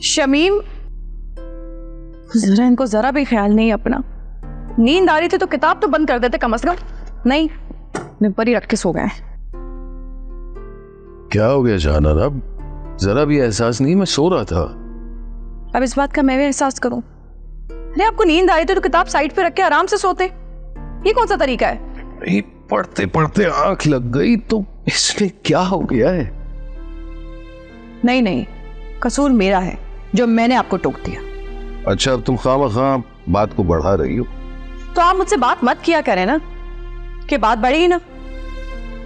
शमीम, जरा इनको जरा भी ख्याल नहीं अपना। नींद आ रही थी तो किताब तो बंद कर देते कम से कम। नहीं, निपर ही रख के सो गए। क्या हो गया जहानारा? जरा भी एहसास नहीं, मैं सो रहा था। अब इस बात का मैं भी एहसास करूं? अरे आपको नींद आई थी तो किताब साइड पे रख के आराम से सोते। ये कौन सा तरीका है? नहीं, पढ़ते पढ़ते आंख लग गई तो इसमें क्या हो गया है? नहीं नहीं, कसूर मेरा है जो मैंने आपको टोक दिया। अच्छा, अब तुम खामखा बात को बढ़ा रही हो। तो आप मुझसे बात मत किया करें ना, कि बात बढ़ेगी ना।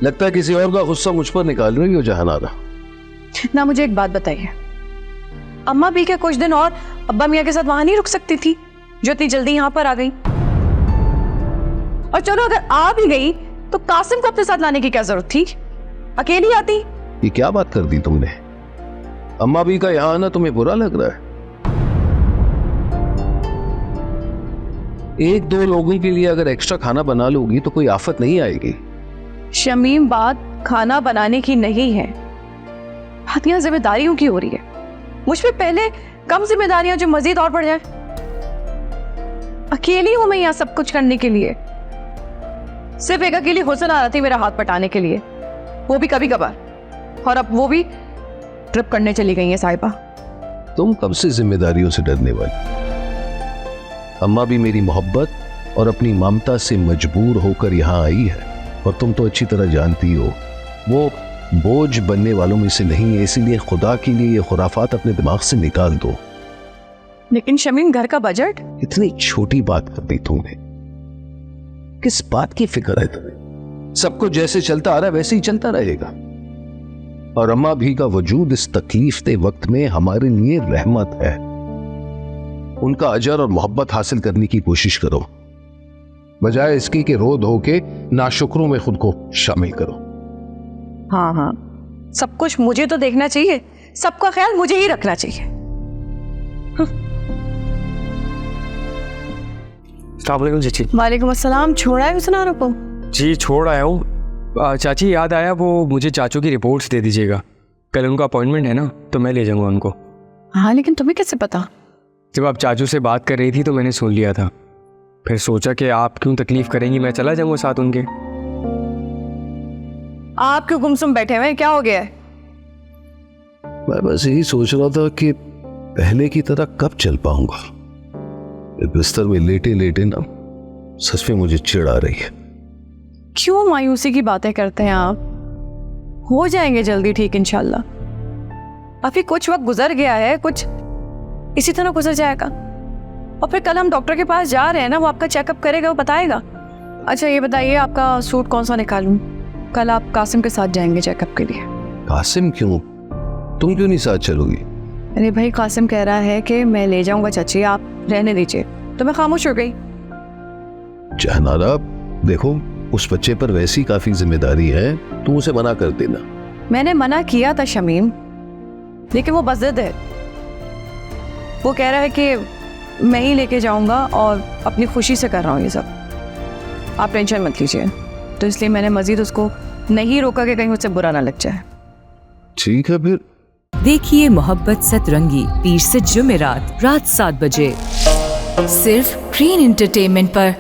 लगता है किसी और का गुस्सा मुझ पर निकाल रही हो जहानारा। ना मुझे एक बात बताइए, अम्मा भी क्या कुछ दिन और अब्बा मियाँ के साथ वहां नहीं रुक सकती थी जो इतनी जल्दी यहाँ पर आ गई? और चलो अगर आ भी गई तो कासिम को अपने साथ लाने की क्या जरूरत थी? अकेली आती। ये क्या बात कर दी तुमने? अम्मा भी का यहाँ आना तुम्हें बुरा लग रहा है? एक दो लोगों के लिए अगर एक्स्ट्रा खाना बना लोगी तो कोई आफत नहीं आएगी। शमीम, बात खाना बनाने की नहीं है, बात यहाँ जिम्मेदारियों की हो रही है। मुझ पे पहले कम जिम्मेदारियां जो मजीद और बढ़ जाए। अकेली हूं मैं यहाँ सब कुछ करने के लिए। सिर्फ एक अकेली हुसन आ रहा थी मेरा हाथ पटाने के लिए, वो भी कभी कभार। और अब वो भी ट्रिप करने चली गई है साहिबा। तुम कब से जिम्मेदारियों से डरने वाली? अम्मा भी मेरी मोहब्बत और अपनी ममता से मजबूर होकर यहाँ आई है, और तुम तो अच्छी तरह जानती हो वो बोझ बनने वालों में से नहीं है। इसीलिए खुदा के लिए ये खुराफात अपने दिमाग से निकाल दो। लेकिन शमीम, घर का बजट? इतनी छोटी बात कर दी तुमने। किस बात की फिक्र है तुम्हें? सब कुछ जैसे चलता आ रहा है वैसे ही चलता रहेगा। और अम्मा भी का वजूद इस तकलीफ दे वक्त में हमारे लिए रहमत है। उनका अजर और मोहब्बत हासिल करने की कोशिश करो, बजाय इसकी कि रो धो के नाशुक्रों में खुद को शामिल करो। हाँ हाँ, सब कुछ मुझे तो देखना चाहिए, सबका ख्याल मुझे ही रखना चाहिए। अस्सलामुअलैकुम चाची। वालेकुम अस्सलाम। छोड़ा है हुसना को? जी छोड़ आया हूँ। चाची याद आया, वो मुझे चाचू की रिपोर्ट्स दे दीजिएगा। कल उनका अपॉइंटमेंट है ना, तो मैं ले जाऊँगा उनको। हाँ, लेकिन तुम्हें कैसे पता? जब आप चाचू से बात कर रही थी तो मैंने सुन लिया था। फिर सोचा कि आप क्यों तकलीफ करेंगी, मैं चला जाऊँगा साथ उनके। आप क्यों गुमसुम बैठे हुए, क्या हो गया है? मैं बस यही सोच रहा था कि पहले की तरह कब चल पाऊंगा। बिस्तर में लेटे लेटे ना सच में मुझे चिढ़ आ रही है। क्यों मायूसी की बातें करते हैं आप? हो जाएंगे जल्दी ठीक इंशाल्लाह। अभी कुछ वक्त गुजर गया है, कुछ इसी तरह गुजर जाएगा। और फिर कल हम डॉक्टर के पास जा रहे हैं ना, वो आपका चेकअप करेगा, वो बताएगा। अच्छा ये बताइए, आपका सूट कौन सा निकालूं? कल आप कासिम के साथ जाएंगे चेकअप के लिए। कासिम क्यों? तुम क्यों नहीं साथ चलोगी? अरे भाई, कासिम कह रहा है कि मैं ले जाऊंगा चाची, आप रहने दीजिए। तो मैं खामोश हो गई। जहनारा, देखो उस बच्चे पर वैसी काफी जिम्मेदारी है, तू उसे मना कर देना। मैंने मना किया था शमीम, लेकिन वो बज़िद है। वो कह रहा है कि मैं ही लेके जाऊंगा और अपनी खुशी से कर रहा हूँ ये सब। आप टेंशन मत लीजिए। तो इसलिए मैंने मजीद उसको नहीं रोका कि कहीं उससे बुरा ना लग जाए। ठीक है फिर। देखिए मोहब्बत सतरंगी पीर से जुमेरात रात 7 बजे सिर्फ ग्रीन एंटरटेनमेंट पर।